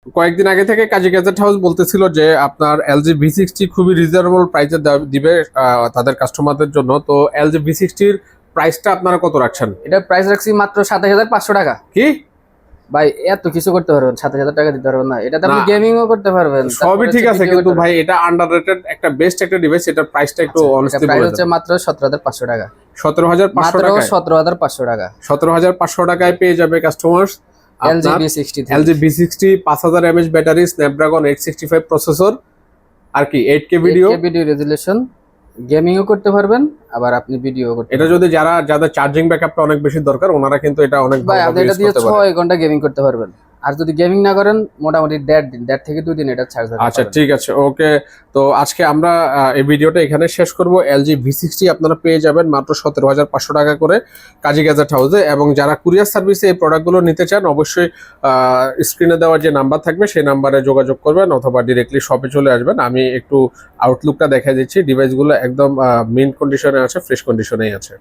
কয়েকদিন আগে থেকে কাজী গ্যাজেট হাউস বলতেছিল যে আপনার এলজি V60 খুবই রিজনেবল প্রাইসে দিবে তাদের কাস্টমারদের জন্য। তো এলজি V60 প্রাইসটা আপনারা কত রাখছেন? এটা প্রাইস রাখছি মাত্র ২৭,৫০০ টাকা। কি ভাই এত কিছু করতে পারবেন, ৭০০০ টাকা দিতে পারবেন না? এটাতে আপনি না, গেমিংও করতে পারবেন, সবই ঠিক আছে, কিন্তু ভাই এটা আন্ডাররেটেড একটা বেস্ট একটা ডিভাইস, এটার প্রাইসটা একটু অনেস্টলি প্রাইস বলে হচ্ছে দেন। মাত্র ১৭,৫০০ টাকা। ১৭,৫০০ মাত্র টাকায় ১৭,৫০০ টাকা ১৭,৫০০ টাকায় পেয়ে যাবে কাস্টমার্স এলজি আপনার V60 LG V60 5000 mAh battery, Snapdragon 865 processor, আর কি 8K ভিডিও। ভিডিও রেজুলেশন, গেমিংও করতে পারবেন, আবার আপনি ভিডিও করতে এটা যদি যাদের চার্জিং ব্যাকআপটা অনেক বেশি দরকার ওনারা কিন্তু এটা অনেক ভাই ভালো আপনি এটা ইউজ দিয়ে করতে পারে। ৬ ঘন্টা গেমিং করতে পারবেন। আর যদি গেমিং না করেন মোটামুটি ১.৫ থেকে ২ দিন এটা চার্জ হবে। আচ্ছা ঠিক আছে, ওকে। তো আজকে আমরা এই ভিডিওটা এখানে শেষ করব। এলজি V60 আপনারা পেয়ে যাবেন মাত্র ১৭,৫০০ টাকা করে কাজী গ্যাজেট হাউসে। এবং যারা কুরিয়ার সার্ভিসে এই প্রোডাক্টগুলো নিতে চান অবশ্যই স্ক্রিনে দেওয়া যে নাম্বার থাকবে সেই নাম্বারে যোগাযোগ করবেন অথবা ডিরেক্টলি শপে চলে আসবেন। আমি একটু আউটলুকটা দেখা দিচ্ছি, ডিভাইসগুলো একদম মিন্ট কন্ডিশনে আছে, ফ্রেশ কন্ডিশনেই আছে।